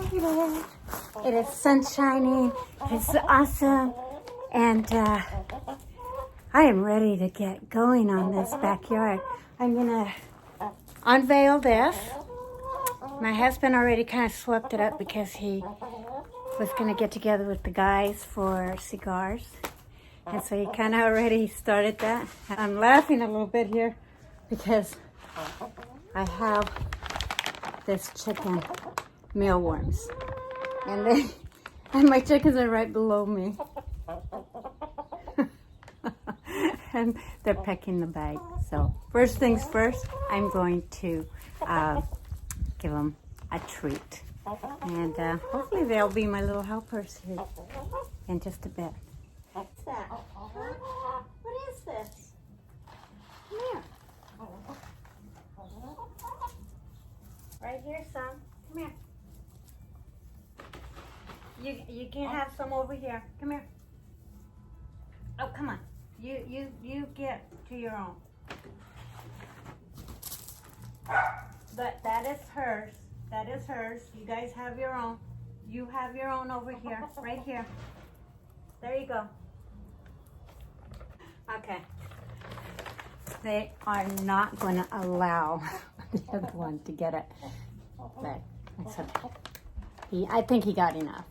It is sun shining. It's awesome. And I am ready to get going on this backyard. I'm going to unveil this. My husband already kind of swept it up because he was going to get together with the guys for cigars. And so he kind of already started that. I'm laughing a little bit here because I have this chicken mealworms. And my chickens are right below me. And they're pecking the bag. So first things first, I'm going to give them a treat. And hopefully they'll be my little helpers here in just a bit. What's that? What is this? Come here. Right here, son. Come here. You can have some over here. Come here. Oh, come on. You get to your own. But that is hers. That is hers. You guys have your own. You have your own over here. Right here. There you go. Okay. They are not going to allow the other one to get it. But it's okay. I think he got enough.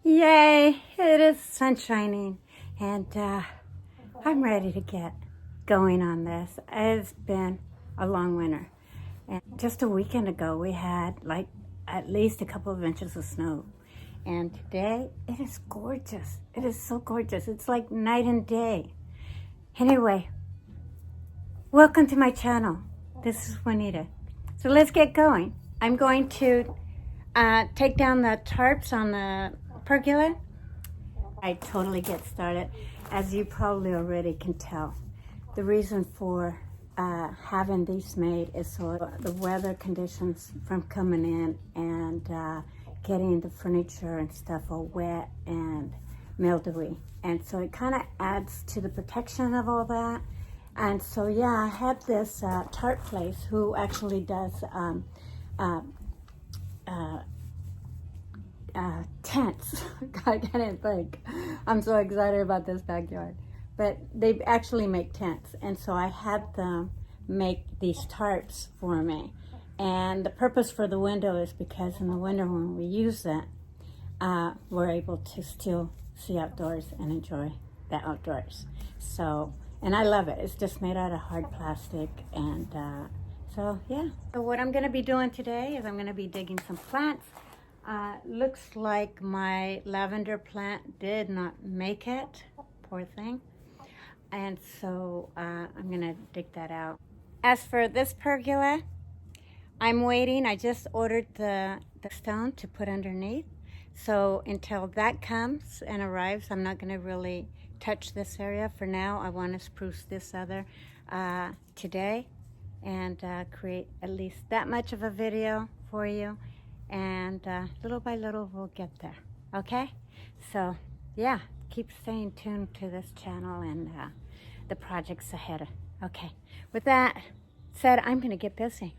Yay, it is sun shining, and I'm ready to get going on this. It's been a long winter, and just a weekend ago we had like at least a couple of inches of snow, and today it is gorgeous. It is so gorgeous. It's like night and day. Anyway, welcome to my channel. This is Juanita. So let's get going. I'm going to take down the tarps on the pergola. I totally get started. As you probably already can tell, the reason for having these made is so the weather conditions from coming in and getting the furniture and stuff all wet and mildewy, and so it kind of adds to the protection of all that. And so yeah, I had this tarp place who actually does tents. I can't think. I'm so excited about this backyard. But they actually make tents. And so I had them make these tarps for me. And the purpose for the window is because in the winter when we use it, we're able to still see outdoors and enjoy the outdoors. So, and I love it. It's just made out of hard plastic. And so, yeah. So what I'm going to be doing today is I'm going to be digging some plants. Looks like my lavender plant did not make it, poor thing, and so I'm gonna dig that out. As for this pergola, I'm waiting. I just ordered the stone to put underneath, so until that comes and arrives, I'm not gonna really touch this area. For now, I want to spruce this other today and create at least that much of a video for you. And little by little we'll get there. Okay, so yeah, keep staying tuned to this channel and the projects ahead. Okay, with that said, I'm gonna get busy.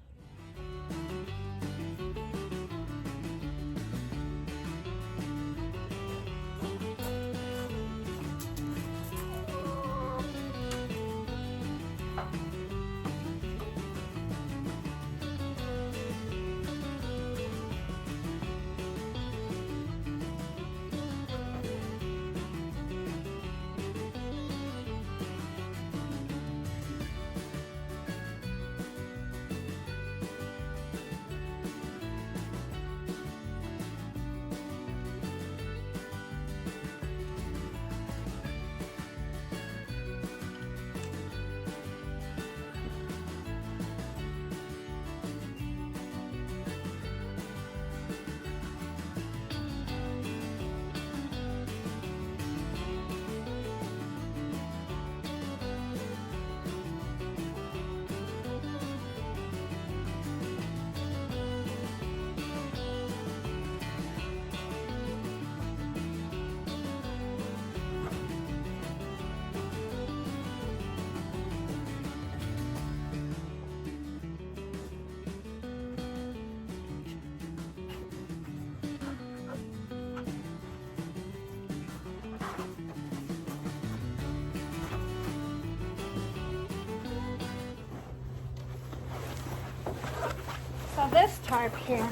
tarp here.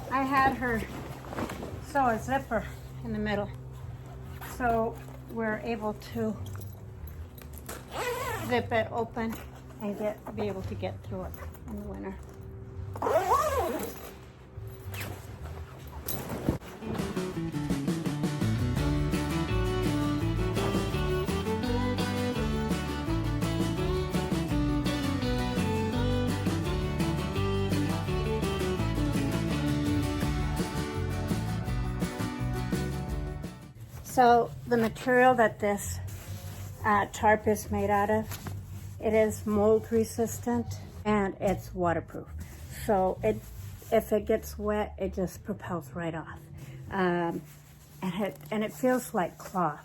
I had her sew a zipper in the middle, so we're able to zip it open and be able to get through it in the winter. So the material that this tarp is made out of, it is mold resistant and it's waterproof. So if it gets wet, it just propels right off. And it feels like cloth,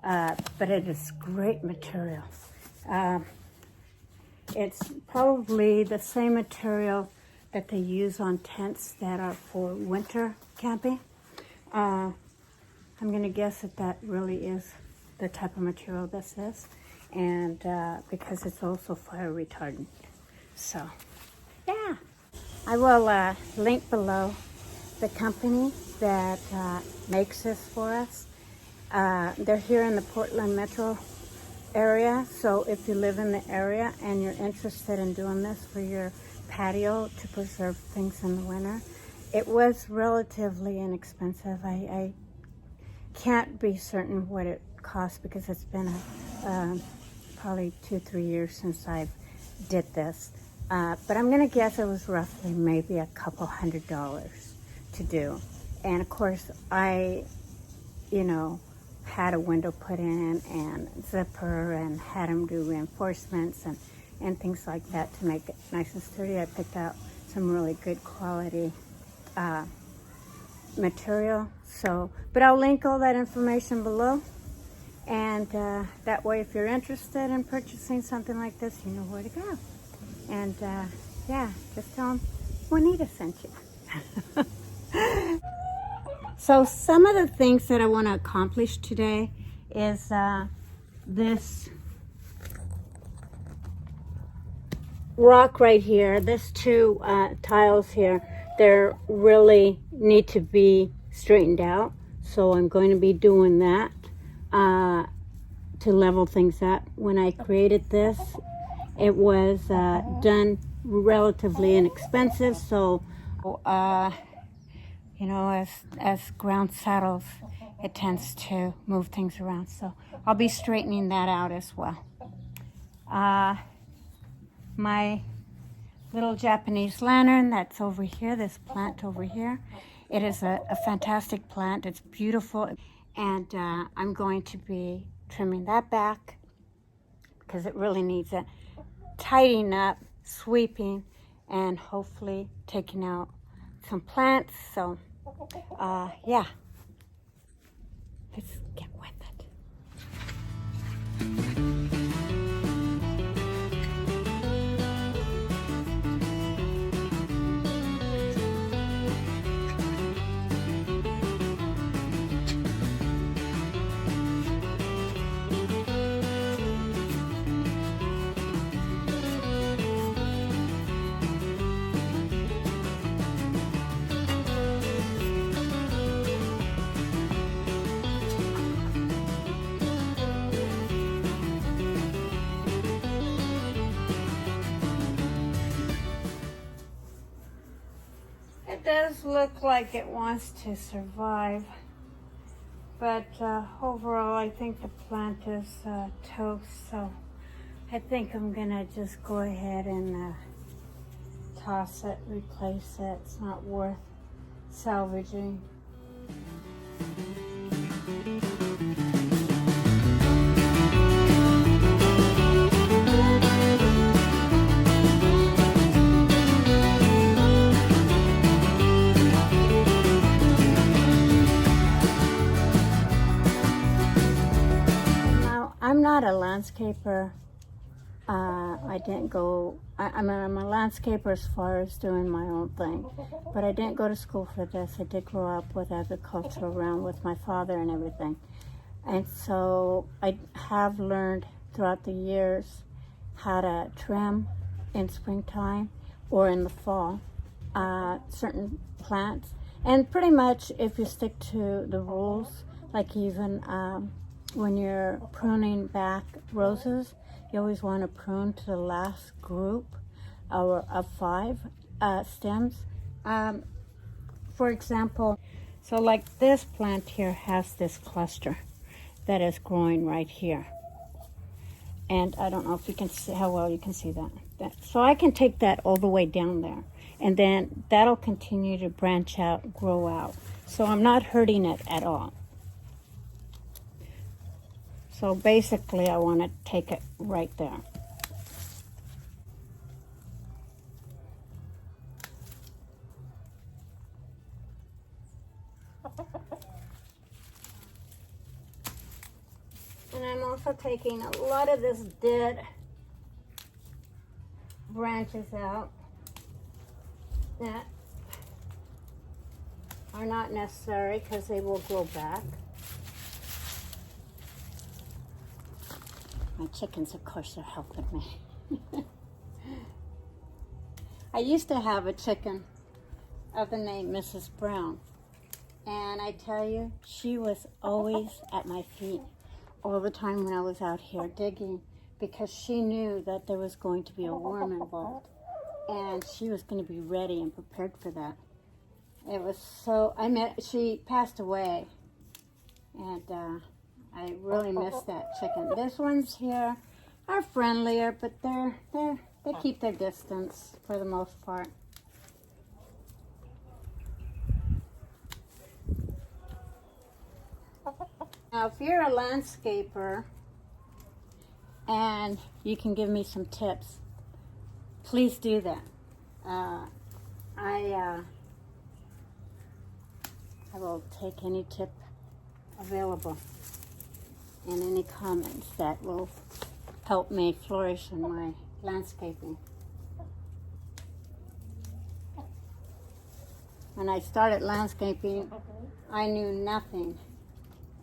but it is great material. It's probably the same material that they use on tents that are for winter camping. I'm going to guess that really is the type of material this is, and because it's also fire retardant. So, yeah. I will link below the company that makes this for us. They're here in the Portland metro area, so if you live in the area and you're interested in doing this for your patio to preserve things in the winter, it was relatively inexpensive. I can't be certain what it costs because it's been probably 2-3 years since I did this. But I'm going to guess it was roughly maybe a couple $100 to do. And of course, I, had a window put in and zipper and had them do reinforcements and things like that to make it nice and sturdy. I picked out some really good quality material. So, but I'll link all that information below. And that way, if you're interested in purchasing something like this, you know where to go. And yeah, just tell them Juanita sent you. So some of the things that I want to accomplish today is this rock right here, this two tiles here, they really need to be straightened out. So I'm going to be doing that to level things up. When I created this, it was done relatively inexpensive. So, as ground settles, it tends to move things around. So I'll be straightening that out as well. My little Japanese lantern that's over here, this plant over here, it is a fantastic plant. It's beautiful. And I'm going to be trimming that back because it really needs a tidying up, sweeping, and hopefully taking out some plants. So, yeah, let's get with it. It does look like it wants to survive, but overall I think the plant is toast, so I think I'm gonna just go ahead and toss it, replace it. It's not worth salvaging. I'm not a landscaper. I'm a landscaper as far as doing my own thing, but I didn't go to school for this. I did grow up with agriculture around with my father and everything. And so I have learned throughout the years how to trim in springtime or in the fall. certain plants. And pretty much if you stick to the rules, like even when you're pruning back roses, you always want to prune to the last group of 5 stems. For example, so like this plant here has this cluster that is growing right here. And I don't know if you can see how well you can see that. So I can take that all the way down there. And then that'll continue to branch out, grow out. So I'm not hurting it at all. So basically I want to take it right there. And I'm also taking a lot of this dead branches out that are not necessary because they will grow back. My chickens, of course, are helping me. I used to have a chicken of the name Mrs. Brown, and I tell you, she was always at my feet all the time when I was out here digging, because she knew that there was going to be a worm involved, and she was going to be ready and prepared for that. It was so, she passed away, and I really miss that chicken. This ones here are friendlier, but they keep their distance for the most part. Now, if you're a landscaper and you can give me some tips, please do that. I will take any tip available and any comments that will help me flourish in my landscaping. When I started landscaping, I knew nothing.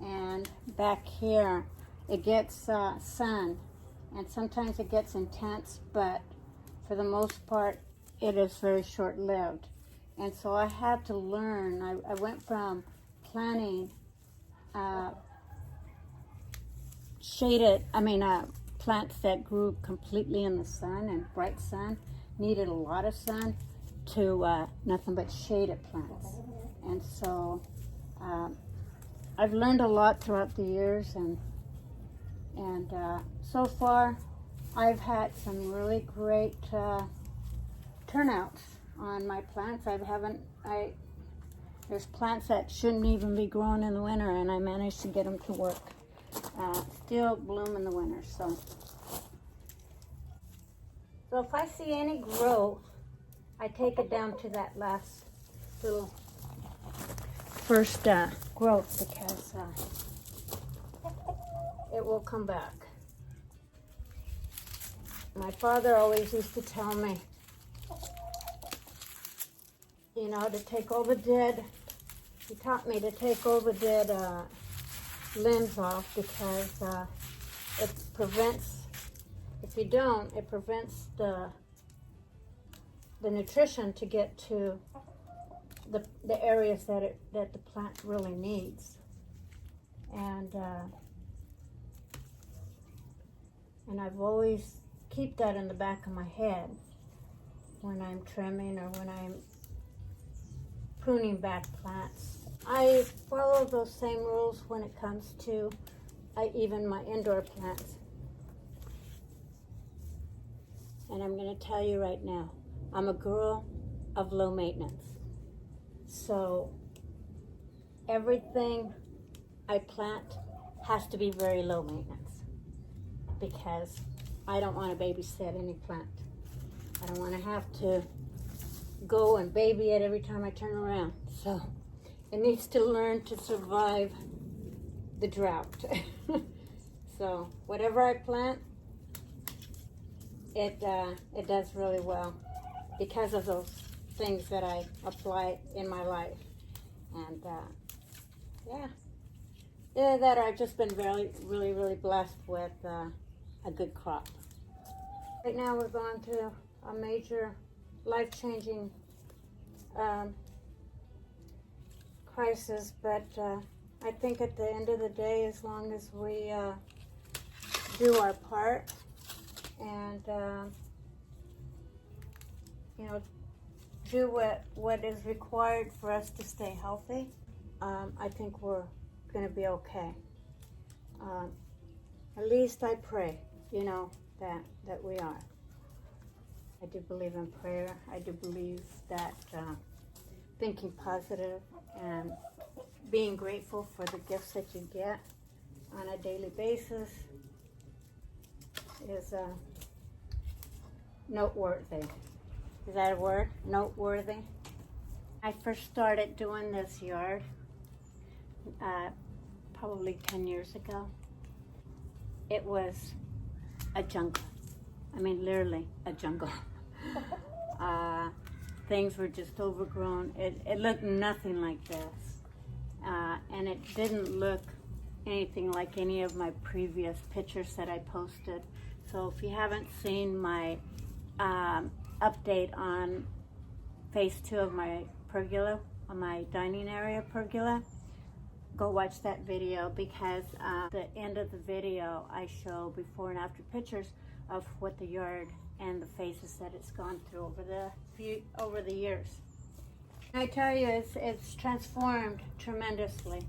And back here, it gets sun, and sometimes it gets intense, but for the most part, it is very short-lived. And so I had to learn. I went from planting plants that grew completely in the sun and bright sun, needed a lot of sun, to nothing but shaded plants. And so I've learned a lot throughout the years, and so far I've had some really great turnouts on my plants. There's plants that shouldn't even be growing in the winter, and I managed to get them to work. Still bloom in the winter. So if I see any growth, I take it down to that last little first growth, because it will come back. My father always used to tell me, to take all the dead, he taught me to take all the dead limbs off, because it prevents, if you don't, it prevents the nutrition to get to the areas that the plant really needs. And I've always keep that in the back of my head when I'm trimming or when I'm pruning back plants. I follow those same rules when it comes to even my indoor plants. And I'm going to tell you right now, I'm a girl of low maintenance. So everything I plant has to be very low maintenance, because I don't want to babysit any plant. I don't want to have to go and baby it every time I turn around. So it needs to learn to survive the drought. So whatever I plant, it does really well because of those things that I apply in my life. And either that, or I've just been really blessed with a good crop. Right now we're going through a major life-changing crisis, but I think at the end of the day, as long as we do our part and you know, do what is required for us to stay healthy, I think we're going to be okay. At least I pray, you know, that we are. I do believe in prayer. I do believe that thinking positive and being grateful for the gifts that you get on a daily basis is noteworthy. Is that a word? Noteworthy? I first started doing this yard probably 10 years ago. It was a jungle. I mean, literally a jungle. Things were just overgrown. It looked nothing like this. And it didn't look anything like any of my previous pictures that I posted. So if you haven't seen my update on phase 2 of my pergola, on my dining area pergola, go watch that video, because at the end of the video I show before and after pictures of what the yard and the phases that it's gone through over the years. I tell you, it's transformed tremendously,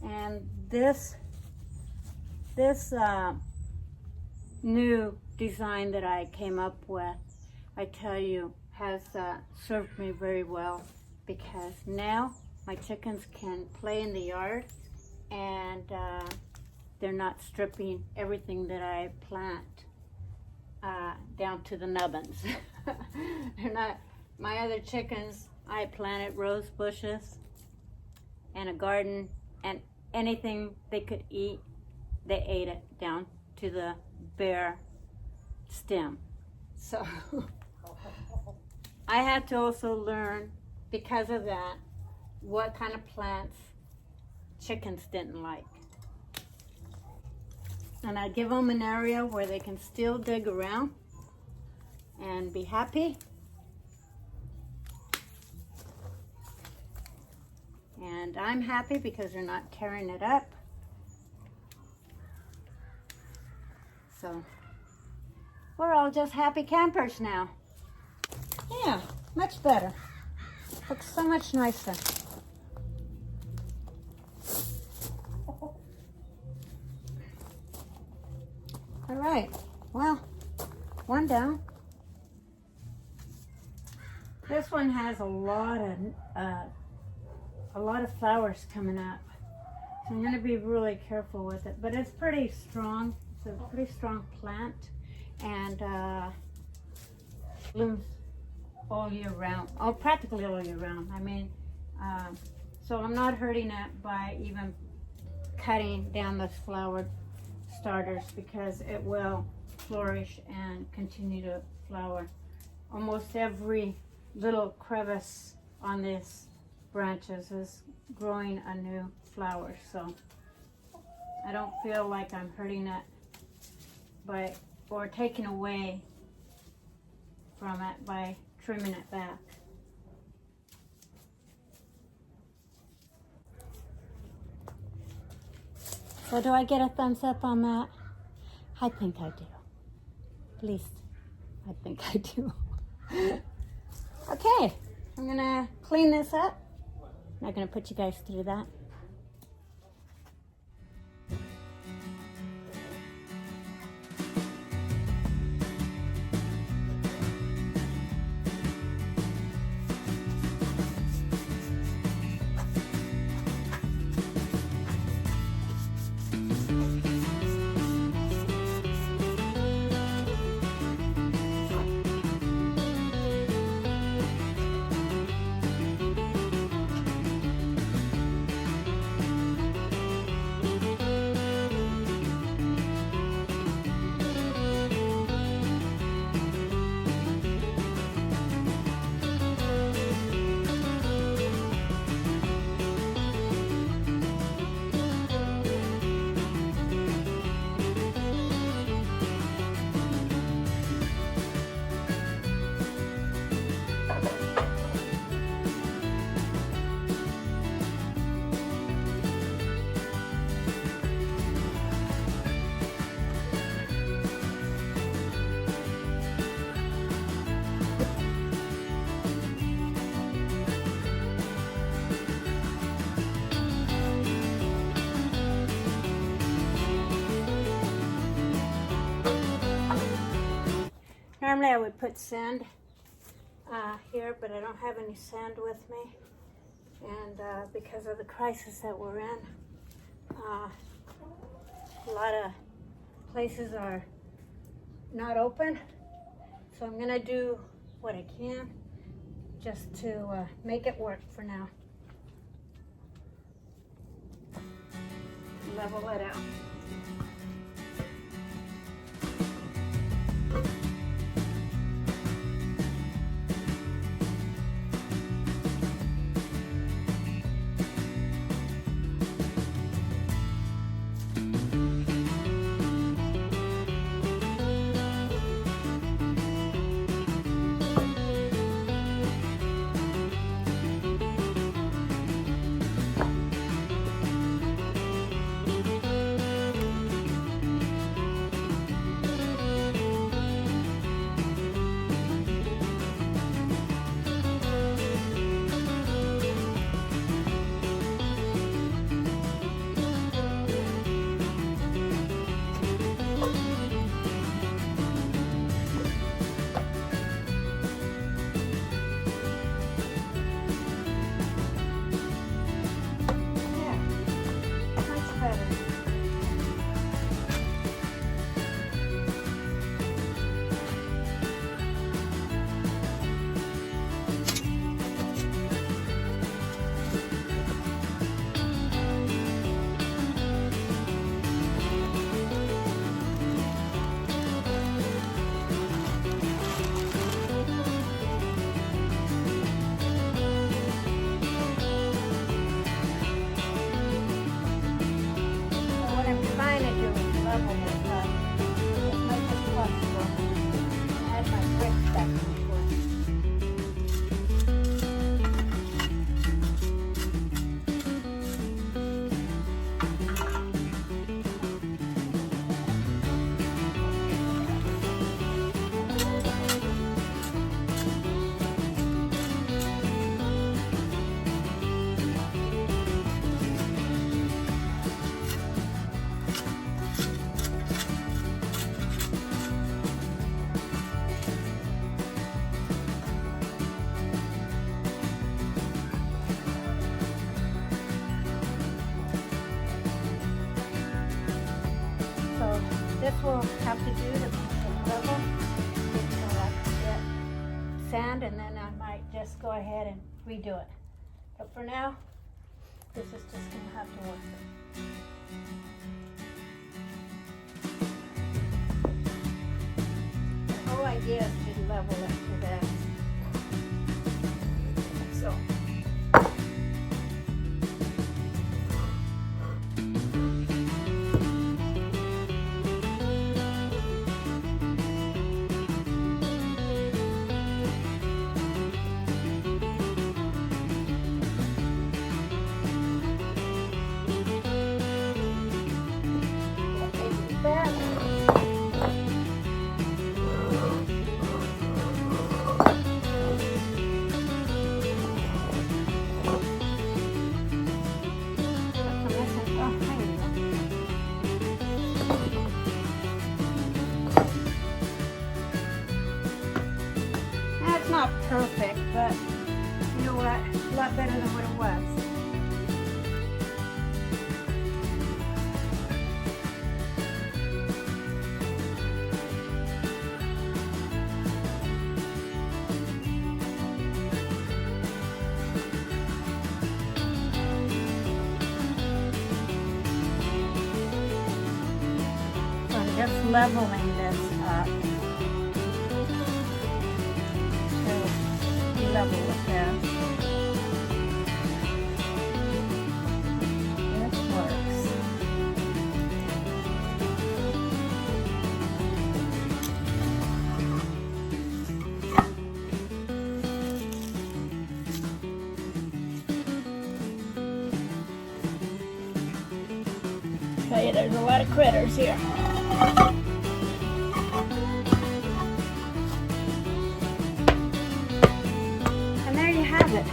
and this new design that I came up with, I tell you, has served me very well, because now my chickens can play in the yard, and they're not stripping everything that I plant down to the nubbins. They're not. My other chickens, I planted rose bushes and a garden, and anything they could eat, they ate it down to the bare stem. So I had to also learn, because of that, what kind of plants chickens didn't like. And I give them an area where they can still dig around and be happy. And I'm happy because they're not tearing it up. So we're all just happy campers now. Yeah, much better. Looks so much nicer. All right, well, one down. This one has a lot of flowers coming up, so I'm going to be really careful with it. But it's pretty strong. It's a pretty strong plant, and blooms all year round. Oh, practically all year round. I mean, so I'm not hurting it by even cutting down those flowered starters, because it will flourish and continue to flower. Almost every little crevice on these branches is growing a new flower, so I don't feel like I'm hurting it by, or taking away from it by trimming it back. So do I get a thumbs up on that? I think I do. At least I think I do. Okay, I'm gonna clean this up. I'm not gonna put you guys through that. Normally I would put sand here, but I don't have any sand with me. And because of the crisis that we're in, a lot of places are not open. So I'm gonna do what I can just to make it work for now. Level it out. This we'll have to do to level. Get sand, and then I might just go ahead and redo it. But for now, this is just going to have to work. The whole idea is to level it to that. So. Not perfect, but you know what? A lot better than what it was. So I'm just leveling this up. Level with this. This works. Tell you, there's a lot of critters here. It.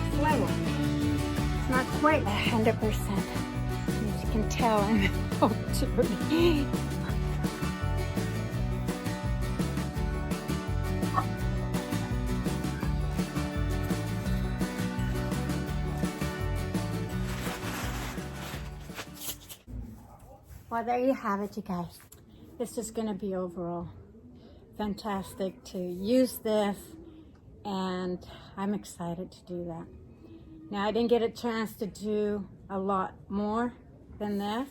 It's level. It's not quite 100%. As you can tell, I'm dirty. Well, there you have it, you guys. This is going to be overall fantastic to use this, and I'm excited to do that. Now, I didn't get a chance to do a lot more than this,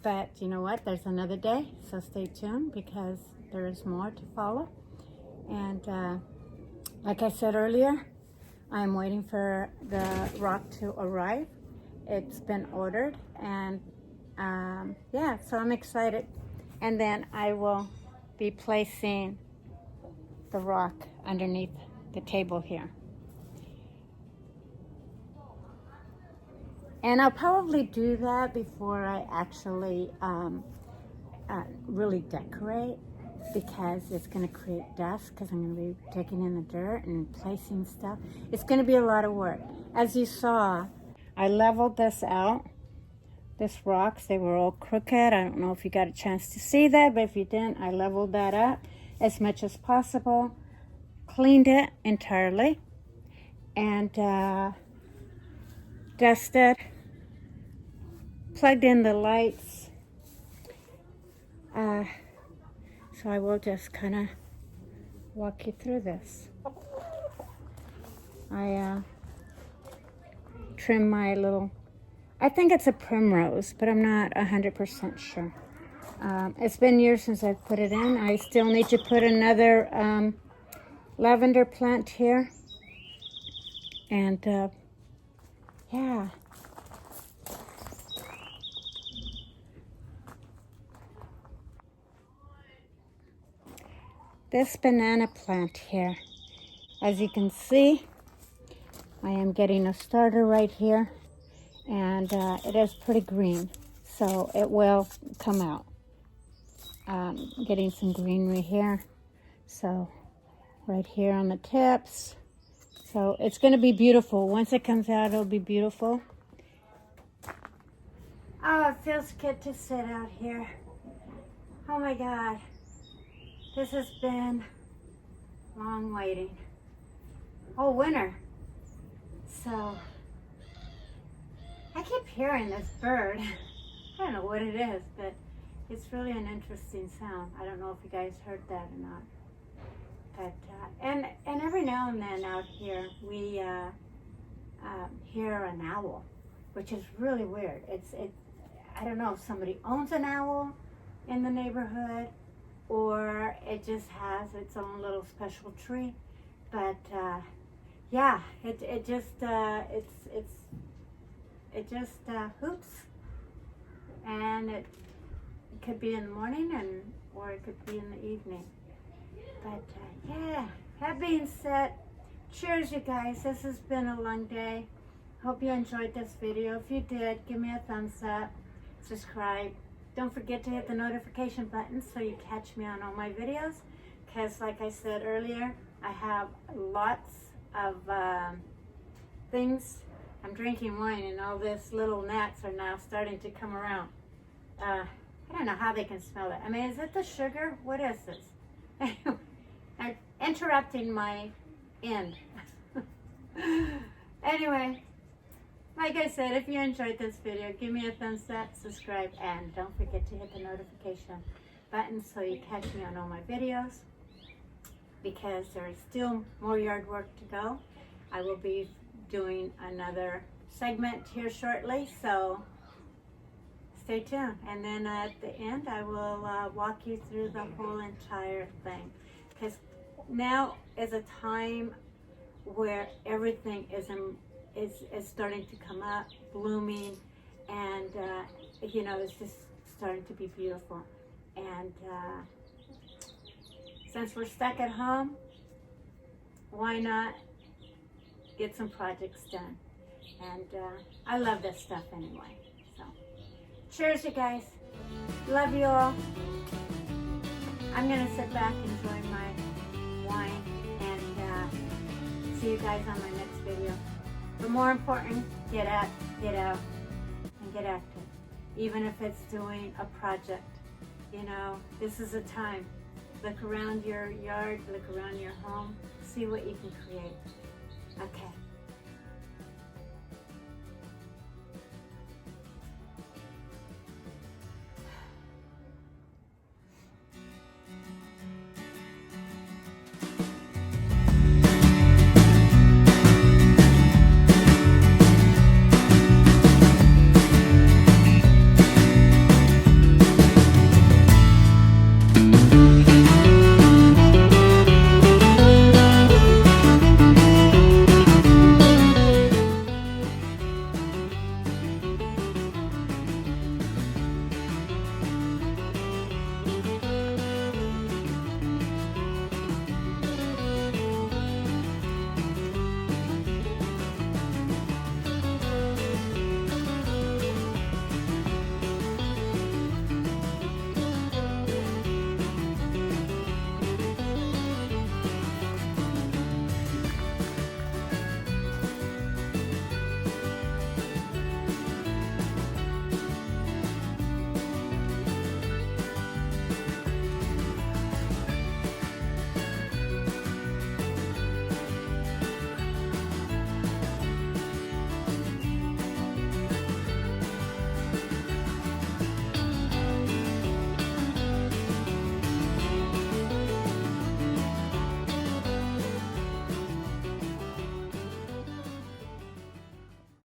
but you know what? There's another day, so stay tuned because there is more to follow. And like I said earlier, I'm waiting for the rock to arrive. It's been ordered, and yeah, so I'm excited. And then I will be placing the rock underneath the table here. And I'll probably do that before I actually really decorate, because it's going to create dust, because I'm going to be taking in the dirt and placing stuff. It's going to be a lot of work. As you saw, I leveled this out. This rocks, they were all crooked. I don't know if you got a chance to see that, but if you didn't, I leveled that up as much as possible, cleaned it entirely, and dusted, plugged in the lights. So I will just kind of walk you through this. I trim my little, I think it's a primrose, but I'm not 100% sure. It's been years since I've put it in. I still need to put another lavender plant here. And yeah. This banana plant here, as you can see, I am getting a starter right here, and it is pretty green, so it will come out. Getting some greenery here, so right here on the tips. So it's going to be beautiful. Once it comes out, it'll be beautiful. Oh, it feels good to sit out here. Oh my God. This has been long waiting. Oh, winter. So, I keep hearing this bird. I don't know what it is, but it's really an interesting sound. I don't know if you guys heard that or not. But, and every now and then out here, we hear an owl, which is really weird. I don't know if somebody owns an owl in the neighborhood, or it just has its own little special tree. But yeah, it just hoops, and it could be in the morning or it could be in the evening. But yeah, that being said, cheers, you guys. This has been a long day. Hope you enjoyed this video. If you did, give me a thumbs up, subscribe. Don't forget to hit the notification button so you catch me on all my videos, because like I said earlier, I have lots of things. I'm drinking wine, and all this little gnats are now starting to come around. I don't know how they can smell it. I mean, is it the sugar? What is this? I'm interrupting my end. Anyway, like I said, if you enjoyed this video, give me a thumbs up, subscribe, and don't forget to hit the notification button so you catch me on all my videos, because there is still more yard work to go. I will be doing another segment here shortly, so stay tuned. And then at the end, I will walk you through the whole entire thing, because now is a time where everything is starting to come up, blooming, and you know, it's just starting to be beautiful. And since we're stuck at home, why not get some projects done? And I love this stuff anyway. So cheers, you guys. Love you all. I'm gonna sit back, enjoy my wine, and see you guys on my next video. But more important, get out, and get active. Even if it's doing a project, you know, this is a time. Look around your yard, look around your home, see what you can create. Okay.